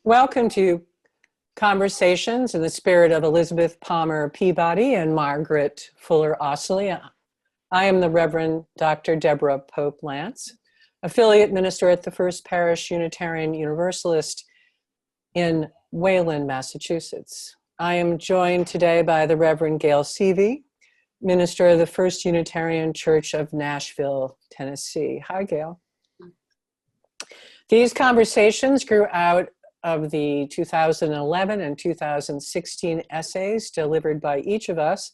Welcome to Conversations in the Spirit of Elizabeth Palmer Peabody and Margaret Fuller Ossily. I am the Reverend Dr. Deborah Pope Lance, affiliate minister at the First Parish Unitarian Universalist in Wayland, Massachusetts. I am joined today by the Reverend Gail Seavey, minister of the First Unitarian Church of Nashville, Tennessee. Hi, Gail. These conversations grew out of the 2011 and 2016 essays delivered by each of us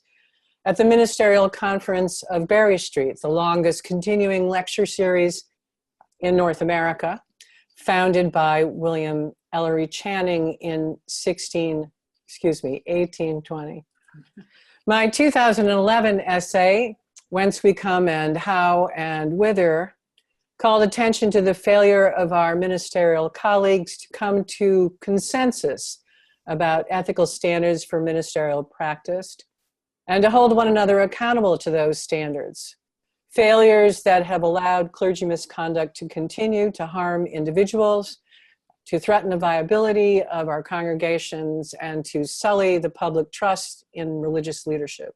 at the Ministerial Conference of Berry Street, the longest continuing lecture series in North America, founded by William Ellery Channing in 1820. My 2011 essay, Whence We Come and How and Whither, called attention to the failure of our ministerial colleagues to come to consensus about ethical standards for ministerial practice and to hold one another accountable to those standards. Failures that have allowed clergy misconduct to continue to harm individuals, to threaten the viability of our congregations, and to sully the public trust in religious leadership.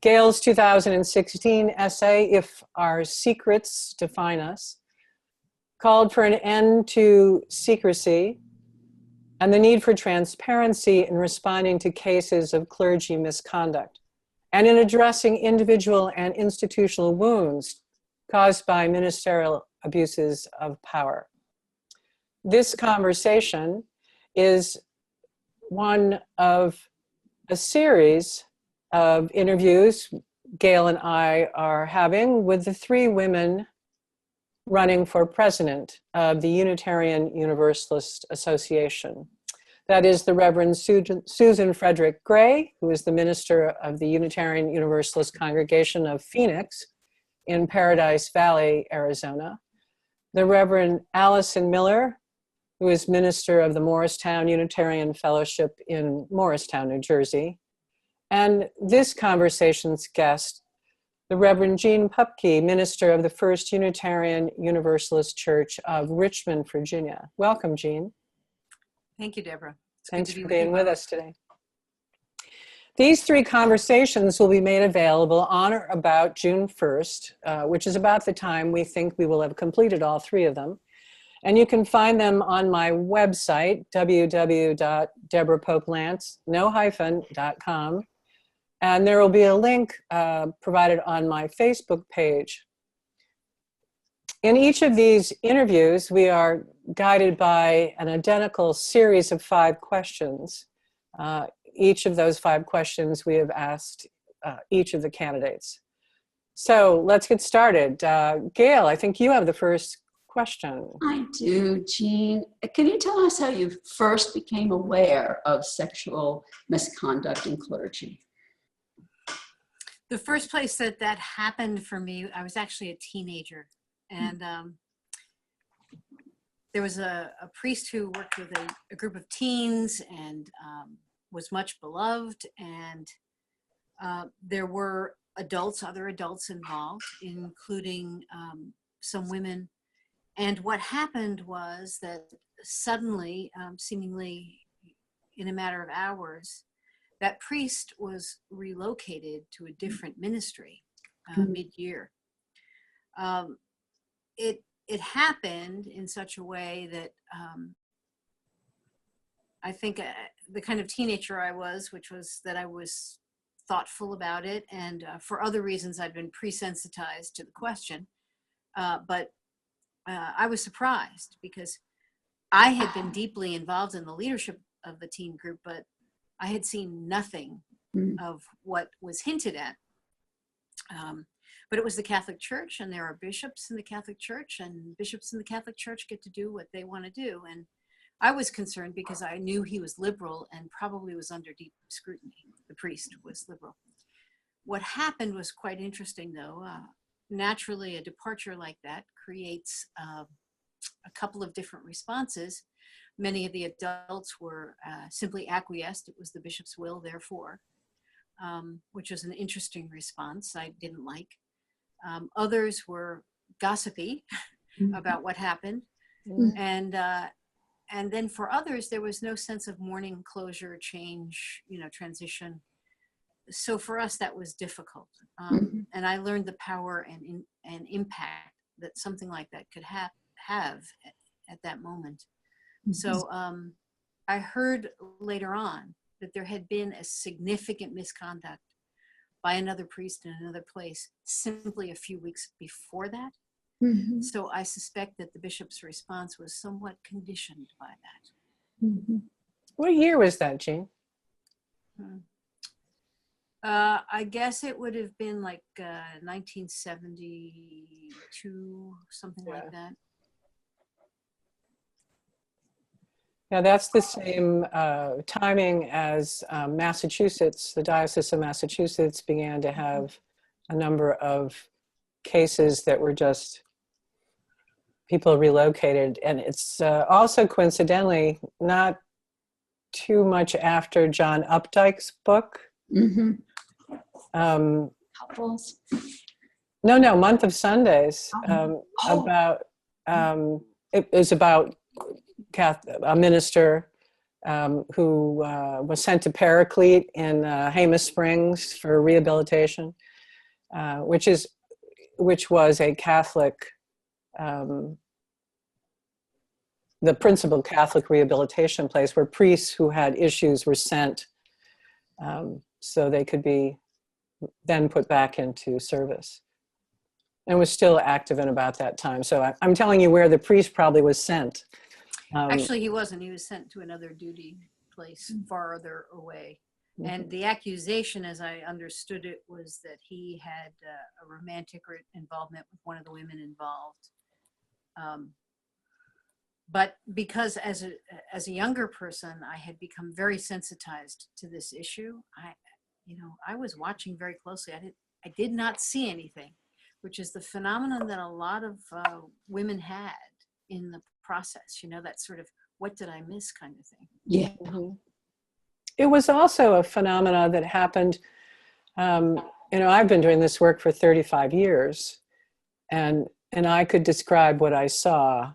Gail's 2016 essay, If Our Secrets Define Us, called for an end to secrecy and the need for transparency in responding to cases of clergy misconduct and in addressing individual and institutional wounds caused by ministerial abuses of power. This conversation is one of a series of interviews Gail and I are having with the three women running for president of the Unitarian Universalist Association. That is the Reverend Susan Frederick Gray, who is the minister of the Unitarian Universalist Congregation of Phoenix in Paradise Valley, Arizona. The Reverend Allison Miller, who is minister of the Morristown Unitarian Fellowship in Morristown, New Jersey. And this conversation's guest, the Reverend Jeanne Pupke, minister of the First Unitarian Universalist Church of Richmond, Virginia. Welcome, Jeanne. Thank you, Deborah. Thanks for being with us today. These three conversations will be made available on or about June 1st, which is about the time we think we will have completed all three of them. And you can find them on my website, www.deborahpopelance.com. And there will be a link provided on my Facebook page. In each of these interviews, we are guided by an identical series of 5 questions. Each of those 5 questions we have asked each of the candidates. So let's get started. Gail, I think you have the first question. I do, Jeanne. Can you tell us how you first became aware of sexual misconduct in clergy? The first place that happened for me, I was actually a teenager. And there was a priest who worked with a group of teens and was much beloved. And there were other adults involved, including some women. And what happened was that suddenly, seemingly in a matter of hours, that priest was relocated to a different ministry mid-year. It happened in such a way that I think the kind of teenager I was, which was that I was thoughtful about it, and for other reasons I'd been pre-sensitized to the question, but I was surprised because I had been deeply involved in the leadership of the teen group, but I had seen nothing of what was hinted at. But it was the Catholic Church, and there are bishops in the Catholic Church, and bishops in the Catholic Church get to do what they want to do. And I was concerned because I knew he was liberal and probably was under deep scrutiny. The priest was liberal. What happened was quite interesting, though. Naturally, a departure like that creates a couple of different responses. Many of the adults were simply acquiesced. It was the bishop's will, therefore, which was an interesting response I didn't like. Others were gossipy about what happened. And and then for others, there was no sense of mourning, closure, change, transition. So for us, that was difficult. And I learned the power and impact that something like that could have at that moment. So I heard later on that there had been a significant misconduct by another priest in another place simply a few weeks before that. So I suspect that the bishop's response was somewhat conditioned by that. What year was that, Jeanne? I guess it would have been like 1972, something like that. Yeah, that's the same timing as Massachusetts. The Diocese of Massachusetts began to have a number of cases that were just people relocated. And it's also coincidentally not too much after John Updike's book. Couples. No, Month of Sundays. About it was about a minister who was sent to Paraclete in Hamath Springs for rehabilitation, which was a Catholic, the principal Catholic rehabilitation place where priests who had issues were sent so they could be then put back into service, and was still active in about that time. So I'm telling you where the priest probably was sent. Actually, he wasn't. He was sent to another duty place farther away. And the accusation, as I understood it, was that he had a romantic involvement with one of the women involved. But because as a younger person, I had become very sensitized to this issue, I was watching very closely. I did not see anything, which is the phenomenon that a lot of women had in the process, that sort of, what did I miss kind of thing. Yeah. It was also a phenomena that happened, I've been doing this work for 35 years, and I could describe what I saw,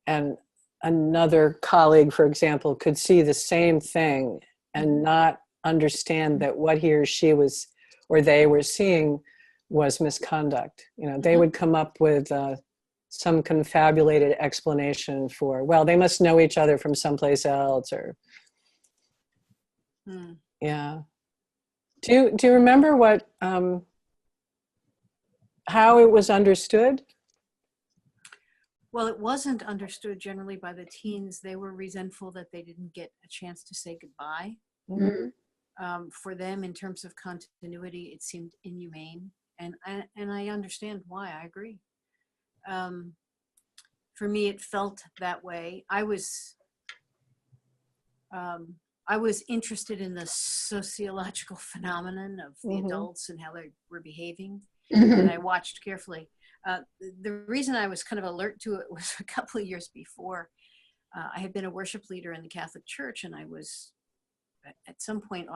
and another colleague, for example, could see the same thing and not understand that what he or she was, or they were seeing was misconduct. They would come up with some confabulated explanation for, well, they must know each other from someplace else, or yeah. Do you remember what how it was understood? Well, it wasn't understood generally by the teens. They were resentful that they didn't get a chance to say goodbye. For them, in terms of continuity, it seemed inhumane, and I understand why. I agree. For me, it felt that way. I was interested in the sociological phenomenon of the adults and how they were behaving, and I watched carefully. The reason I was kind of alert to it was a couple of years before. I had been a worship leader in the Catholic Church, and I was at some point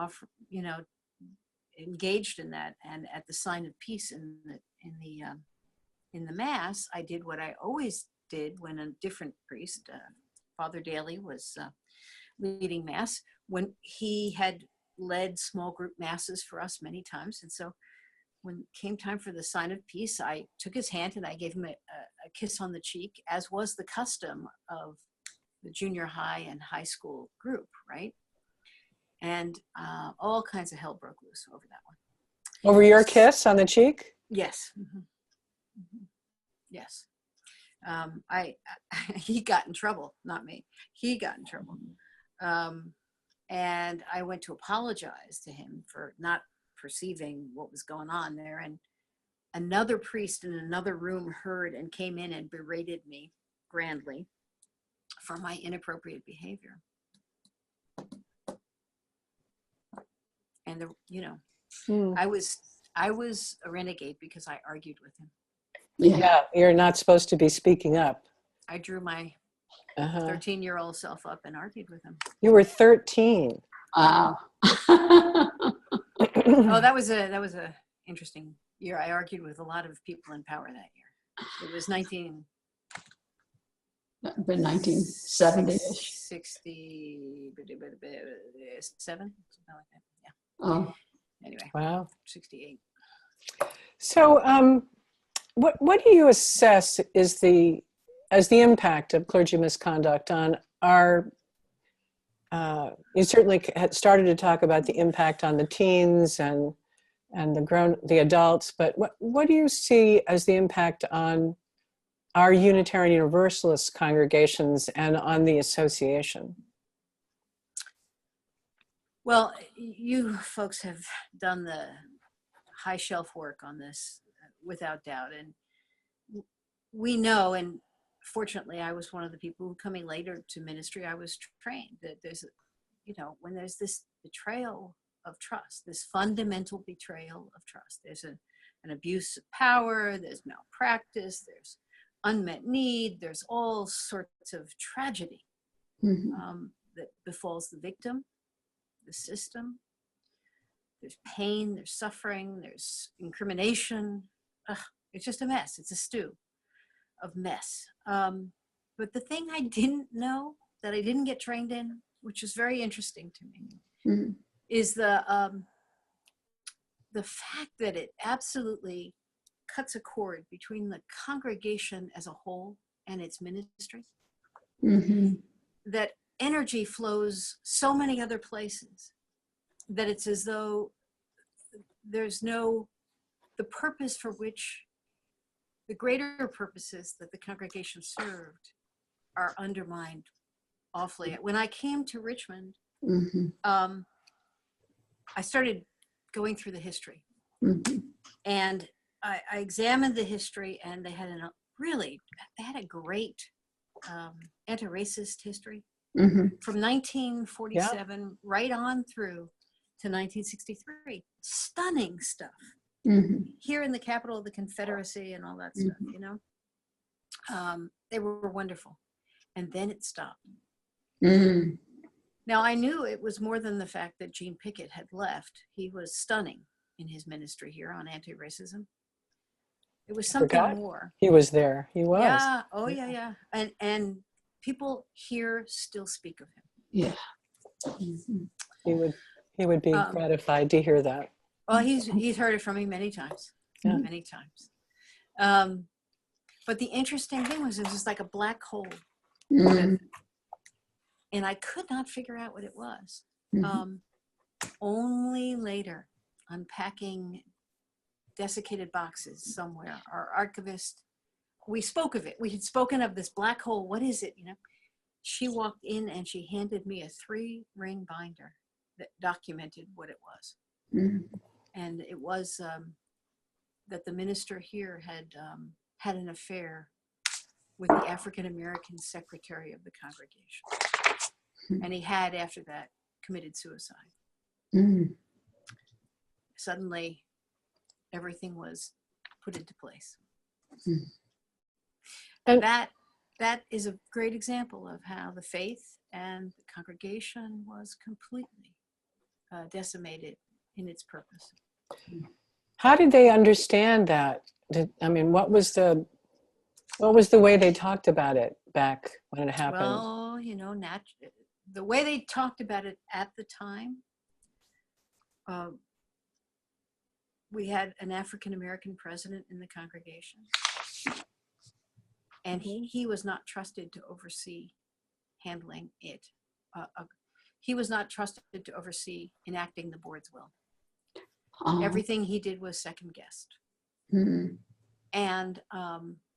engaged in that. And at the sign of peace in the Mass, I did what I always did when a different priest, Father Daly, was leading Mass, when he had led small group Masses for us many times. And so when it came time for the sign of peace, I took his hand and I gave him a kiss on the cheek, as was the custom of the junior high and high school group, right? And all kinds of hell broke loose over that one. Over your kiss on the cheek? Yes. Yes. He got in trouble, not me. He got in trouble. And I went to apologize to him for not perceiving what was going on there. And another priest in another room heard and came in and berated me grandly for my inappropriate behavior. And I was a renegade because I argued with him. Yeah, you're not supposed to be speaking up. I drew my 13-year-old self up and argued with him. You were 13. Wow. Oh, that was a interesting year. I argued with a lot of people in power that year. It was The 1970-ish. 67, something like that. Yeah. Oh, Anyway, Wow. 68. So, what do you assess is the impact of clergy misconduct on our? You certainly had started to talk about the impact on the teens and the adults, but what do you see as the impact on our Unitarian Universalist congregations and on the association? Well, you folks have done the high shelf work on this without doubt. And we know, and fortunately, I was one of the people who coming later to ministry, I was trained that there's, when there's this betrayal of trust, this fundamental betrayal of trust, there's an abuse of power, there's malpractice, there's unmet need, there's all sorts of tragedy that befalls the victim, the system. There's pain, there's suffering, there's incrimination. It's just a mess. It's a stew of mess. But the thing I didn't know, that I didn't get trained in, which is very interesting to me, is the fact that it absolutely cuts a cord between the congregation as a whole and its ministry. That energy flows so many other places that it's as though there's the purpose for which the greater purposes that the congregation served are undermined awfully. When I came to Richmond, I started going through the history, and I examined the history, and they had a great anti-racist history from 1947 right on through to 1963. Stunning stuff. Here in the capital of the Confederacy and all that stuff, they were wonderful. And then it stopped. Now, I knew it was more than the fact that Jeanne Pupke had left. He was stunning in his ministry here on anti-racism. It was something more. He was there. He was. Yeah. Oh, yeah. And people here still speak of him. Yeah. He would be gratified to hear that. Well, he's heard it from me many times. Many times. But the interesting thing was, it was just like a black hole. And I could not figure out what it was. Only later, unpacking desiccated boxes somewhere, our archivist, we spoke of it. We had spoken of this black hole. What is it? She walked in and she handed me a 3-ring binder that documented what it was. And it was that the minister here had had an affair with the African-American secretary of the congregation. And he had, after that, committed suicide. Suddenly, everything was put into place. And that is a great example of how the faith and the congregation was completely decimated in its purpose. How did they understand that? What was the way they talked about it back when it happened? Well, the way they talked about it at the time, we had an African-American president in the congregation, and he was not trusted to oversee handling it. He was not trusted to oversee enacting the board's will. Everything he did was second guessed. And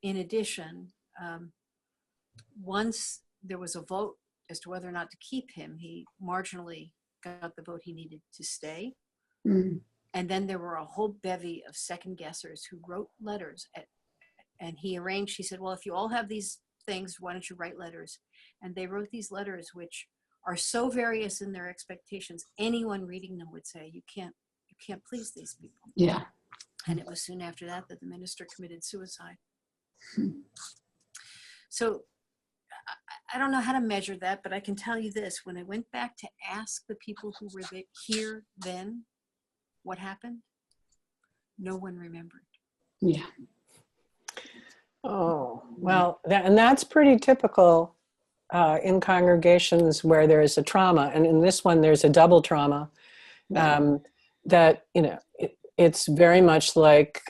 in addition, once there was a vote as to whether or not to keep him, he marginally got the vote he needed to stay. And then there were a whole bevy of second guessers who wrote letters and he said, well, if you all have these things, why don't you write letters? And they wrote these letters, which are so various in their expectations, anyone reading them would say, you can't please these people. Yeah. And it was soon after that the minister committed suicide. So I don't know how to measure that, but I can tell you this. When I went back to ask the people who were here then what happened, no one remembered. Yeah. Oh, well, and that's pretty typical in congregations where there is a trauma. And in this one, there's a double trauma. Yeah. That, it's very much like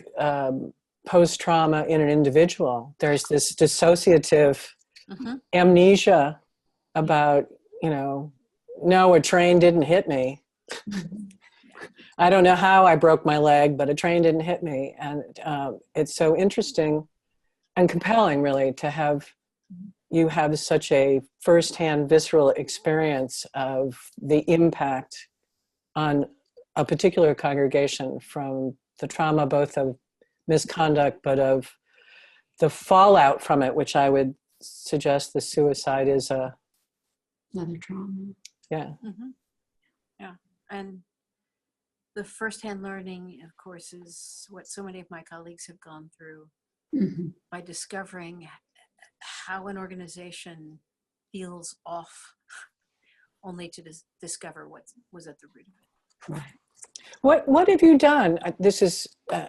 post-trauma in an individual. There's this dissociative Mhm. amnesia about, no, a train didn't hit me. Mhm. I don't know how I broke my leg, but a train didn't hit me. And it's so interesting and compelling, really, to have you have such a firsthand visceral experience of the impact on a particular congregation from the trauma, both of misconduct, but of the fallout from it, which I would suggest the suicide is Another trauma. yeah. Mhm. Yeah. And the firsthand learning, of course, is what so many of my colleagues have gone through Mhm. by discovering how an organization feels off, only to discover what was at the root of it. Right. What have you done? This is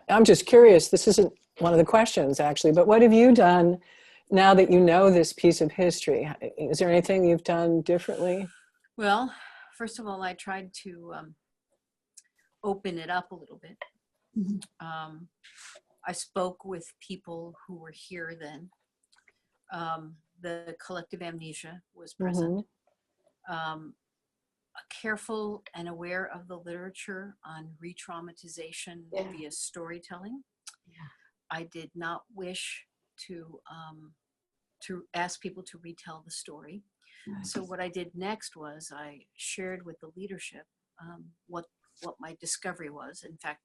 I'm just curious. This isn't one of the questions actually, but what have you done now that you know this piece of history? Is there anything you've done differently? Well, first of all, I tried to open it up a little bit. Mhm. I spoke with people who were here then. The collective amnesia was present. Careful and aware of the literature on re-traumatization Yeah. via storytelling. Yeah. I did not wish to ask people to retell the story. Right. So what I did next was I shared with the leadership what my discovery was. In fact,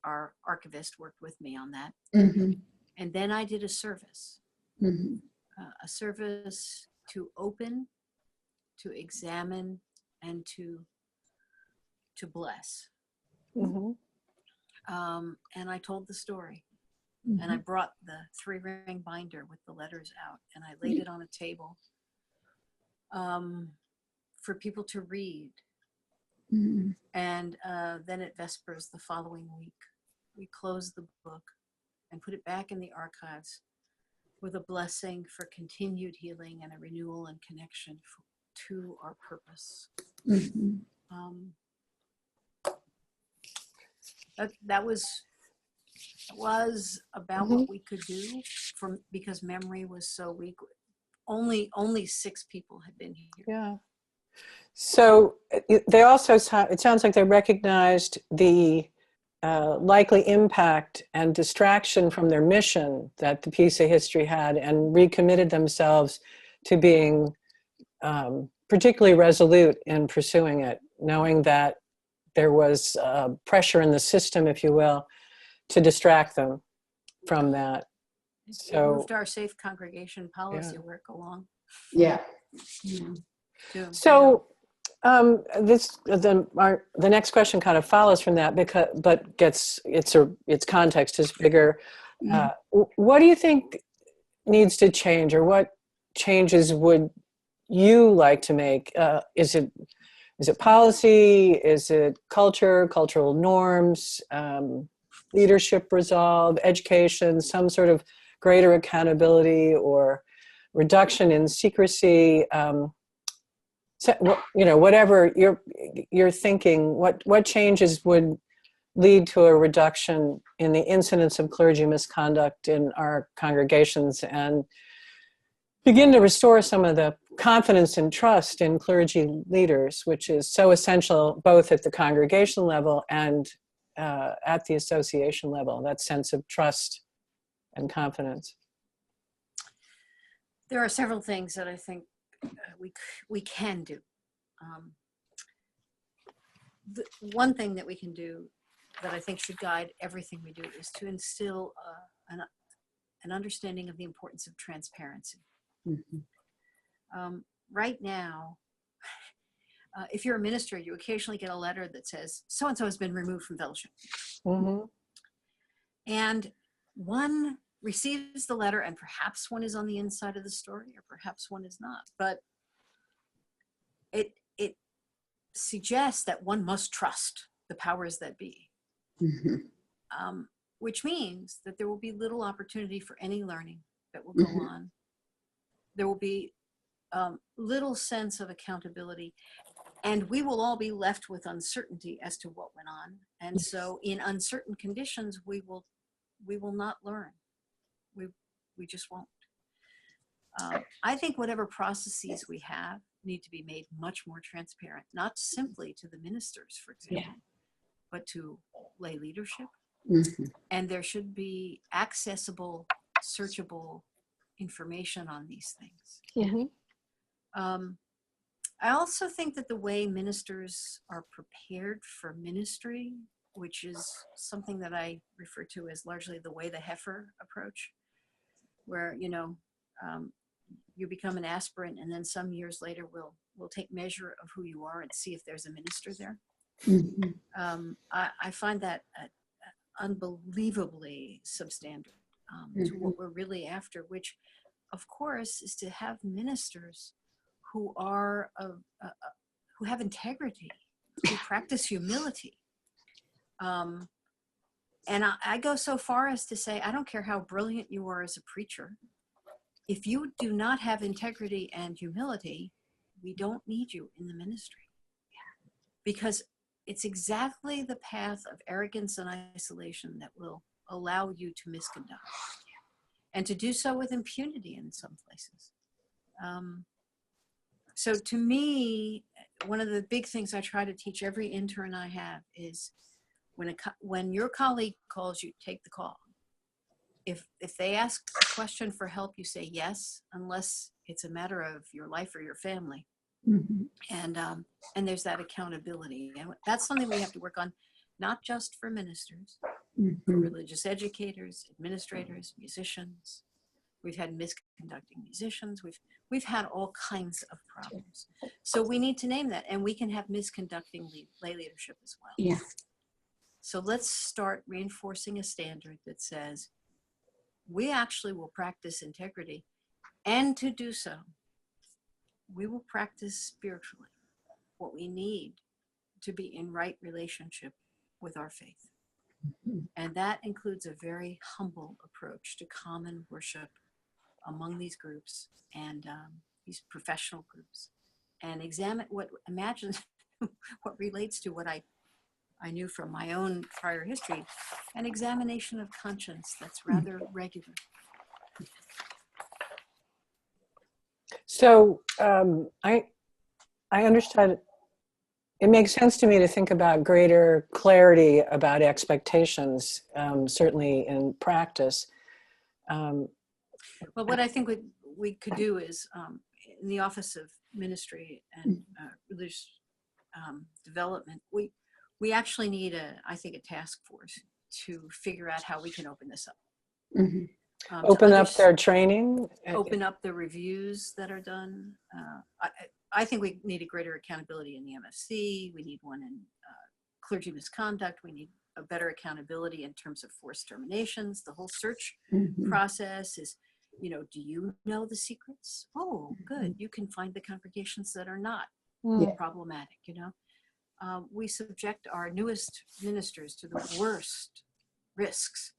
our archivist worked with me on that. Mhm. And then I did a service to open, to examine, and to bless. Mm-hmm. And I told the story. Mhm. And I brought the 3-ring binder with the letters out, and I laid it on a table for people to read. Mhm. And then at Vespers the following week, we closed the book and put it back in the archives with a blessing for continued healing and a renewal and connection to our purpose. Mhm. That was about what we could do because memory was so weak. Only 6 people had been here. Yeah. So they also, it sounds like they recognized the likely impact and distraction from their mission that the piece of history had and recommitted themselves to being particularly resolute in pursuing it, knowing that there was pressure in the system, if you will, to distract them from that. It So, moved our safe congregation policy yeah. work along. Yeah. Yeah. Too. So the next question kind of follows from that but gets its context is bigger. What do you think needs to change, or what changes would you like to make? Is it policy? Is it cultural norms, leadership resolve, education, some sort of greater accountability or reduction in secrecy? So, whatever you're thinking, what changes would lead to a reduction in the incidence of clergy misconduct in our congregations and begin to restore some of the confidence and trust in clergy leaders, which is so essential both at the congregation level and at the association level, that sense of trust and confidence? There are several things that I think we can do. The one thing that we can do that I think should guide everything we do is to instill an understanding of the importance of transparency. Right now, if you're a minister, you occasionally get a letter that says, so-and-so has been removed from fellowship. Mm-hmm. And one receives the letter, and perhaps one is on the inside of the story, or perhaps one is not. But it suggests that one must trust the powers that be. which means that there will be little opportunity for any learning that will go on. There will be little sense of accountability, and we will all be left with uncertainty as to what went on. And so in uncertain conditions, we will not learn. We just won't. I think whatever processes we have need to be made much more transparent, not simply to the ministers, for example, but to lay leadership. And there should be accessible, searchable information on these things. I also think that the way ministers are prepared for ministry, which is something that I refer to as largely the way the heifer approach, where, you know, you become an aspirant and then some years later we'll take measure of who you are and see if there's a minister there. I find that unbelievably substandard to what we're really after, which of course is to have ministers who are who have integrity, who practice humility. And I go so far as to say, I don't care how brilliant you are as a preacher. If you do not have integrity and humility, we don't need you in the ministry. Because it's exactly the path of arrogance and isolation that will allow you to misconduct. And to do so with impunity in some places. So to me, one of the big things I try to teach every intern I have is when your colleague calls you, take the call. If they ask a question for help, you say yes, unless it's a matter of your life or your family. And there's that accountability. And that's something we have to work on, not just for ministers, for religious educators, administrators, musicians. We've had misconducting musicians. We've had all kinds of problems. So we need to name that, and we can have misconducting lay leadership as well. So let's start reinforcing a standard that says we actually will practice integrity, and to do so, we will practice spiritually what we need to be in right relationship with our faith. And that includes a very humble approach to common worship among these groups and these professional groups, and imagine what relates to what I knew from my own prior history, an examination of conscience that's rather regular. So I understand. It makes sense to me to think about greater clarity about expectations, certainly in practice. Well, what I think we could do is, in the Office of Ministry and Religious Development, we actually need I think a task force to figure out how we can open this up. Open up their training? Open up the reviews that are done. I think we need a greater accountability in the MFC. We need one in clergy misconduct. We need a better accountability in terms of forced terminations. The whole search process is, you know, do you know the secrets? Oh, good. You can find the congregations that are not problematic, you know. We subject our newest ministers to the worst risks.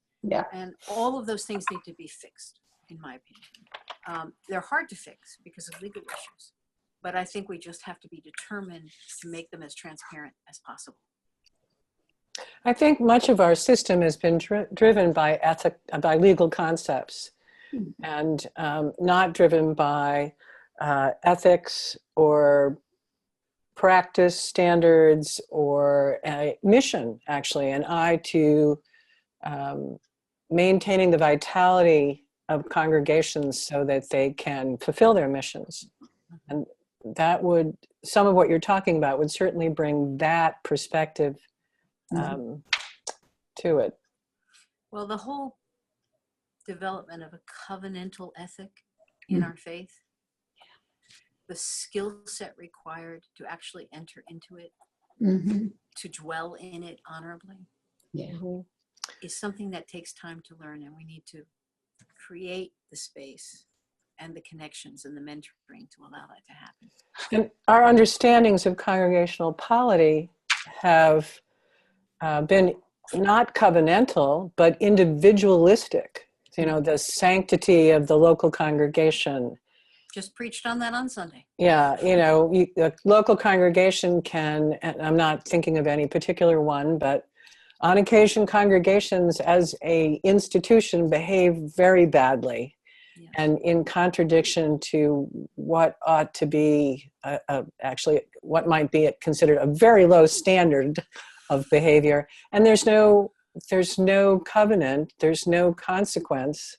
And all of those things need to be fixed, in my opinion. They're hard to fix because of legal issues, but I think we just have to be determined to make them as transparent as possible. I think much of our system has been driven by legal concepts, and not driven by ethics or practice standards or a mission, actually, an eye to maintaining the vitality of congregations so that they can fulfill their missions. And that would, some of what you're talking about would certainly bring that perspective to it. Well, the whole development of a covenantal ethic in our faith, the skill set required to actually enter into it, to dwell in it honorably, is something that takes time to learn, and we need to create the space and the connections and the mentoring to allow that to happen. And our understandings of congregational polity have been not covenantal, but individualistic. You know, the sanctity of the local congregation. Just preached on that on Sunday. Yeah, you know, the local congregation can, and I'm not thinking of any particular one, but on occasion, congregations as a institution behave very badly, Yes. and in contradiction to what ought to be actually what might be considered a very low standard of behavior. And there's no covenant, there's no consequence,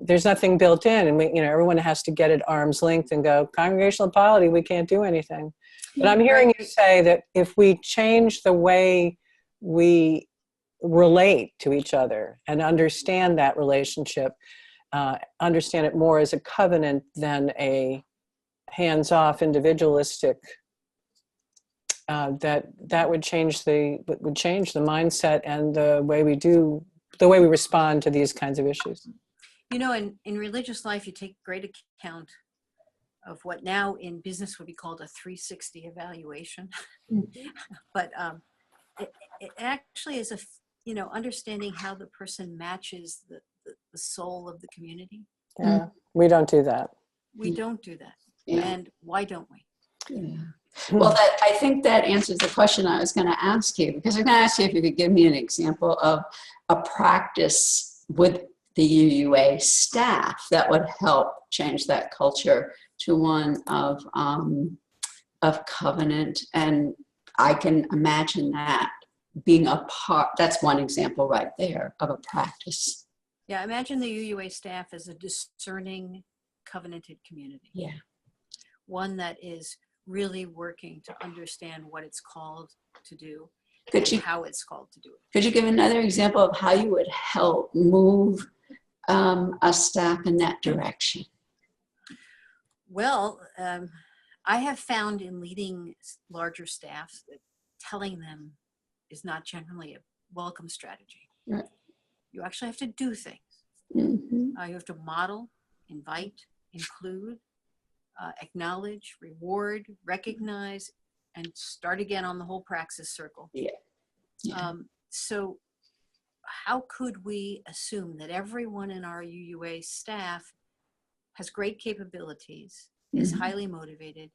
there's nothing built in, and everyone has to get at arm's length and go, congregational polity, we can't do anything. But I'm hearing you say that if we change the way we relate to each other and understand that relationship, understand it more as a covenant than a hands-off individualistic, that would change the mindset and the way we respond to these kinds of issues. You know, in religious life, you take great account of what now in business would be called a 360 evaluation. But it actually is understanding how the person matches the soul of the community. Yeah, we don't do that. We don't do that. Yeah. And why don't we? Yeah. Well, I think that answers the question I was going to ask you, because I was going to ask you if you could give me an example of a practice with the UUA staff that would help change that culture to one of covenant. And I can imagine that being a part, that's one example right there of a practice. Yeah, imagine the UUA staff as a discerning, covenanted community. Yeah. One that is really working to understand what it's called to do how it's called to do it. Could you give another example of how you would help move a staff in that direction? Well, I have found in leading larger staffs that telling them is not generally a welcome strategy. Right. You actually have to do things. Mm-hmm. You have to model, invite, include, acknowledge, reward, recognize, and start again on the whole praxis circle. Yeah. Yeah. So how could we assume that everyone in our UUA staff has great capabilities, is highly motivated,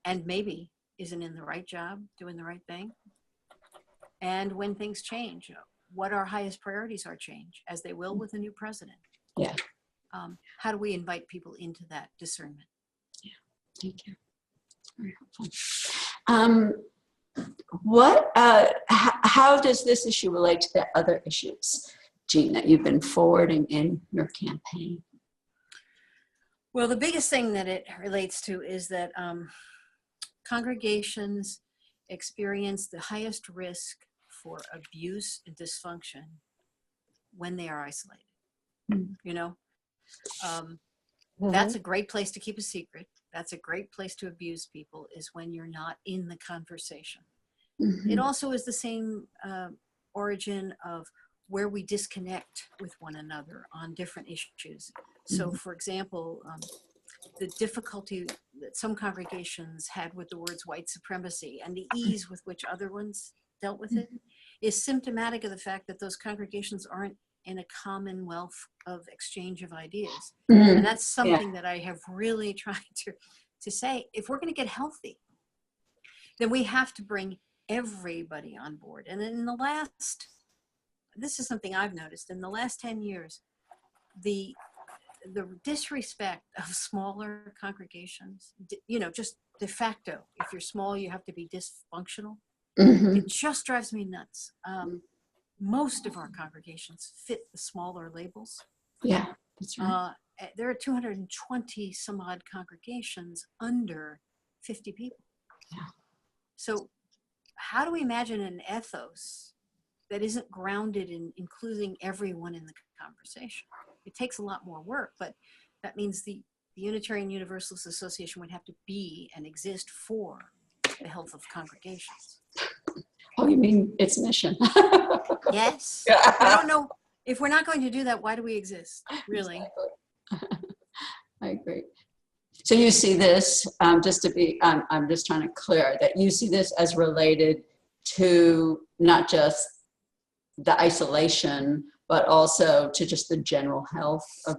and maybe isn't in the right job, doing the right thing? And when things change, what our highest priorities are change, as they will with a new president. Yeah. How do we invite people into that discernment? Yeah, thank you. Very helpful. How does this issue relate to the other issues, Jeanne, that you've been forwarding in your campaign? Well, the biggest thing that it relates to is that congregations experience the highest risk for abuse and dysfunction when they are isolated. That's a great place to keep a secret. That's a great place to abuse people, is when you're not in the conversation. It also is the same origin of where we disconnect with one another on different issues. So, for example, the difficulty that some congregations had with the words white supremacy and the ease with which other ones dealt with it is symptomatic of the fact that those congregations aren't in a commonwealth of exchange of ideas. And that's something that I have really tried to say. If we're going to get healthy, then we have to bring everybody on board. And in the last, this is something I've noticed, in the last 10 years, the disrespect of smaller congregations, just de facto, if you're small, you have to be dysfunctional. It just drives me nuts. Most of our congregations fit the smaller labels. Yeah, that's right. There are 220 some odd congregations under 50 people. Yeah. So how do we imagine an ethos that isn't grounded in including everyone in the conversation? It takes a lot more work, but that means the Unitarian Universalist Association would have to be and exist for the health of congregations. Oh, you mean its mission? Yes. I don't know. If we're not going to do that, why do we exist, really? Exactly. I agree. So you see this, I'm just trying to clear that you see this as related to not just the isolation, but also to just the general health of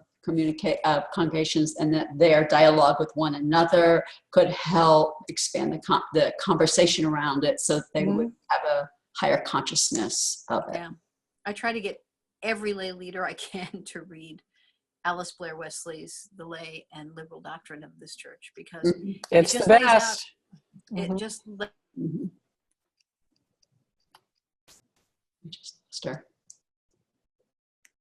congregations, and that their dialogue with one another could help expand the conversation around it, so that they would have a higher consciousness of it. Yeah, I try to get every lay leader I can to read Alice Blair Wesley's The Lay and Liberal Doctrine of this Church, because It's just the lays out- best. it just Just,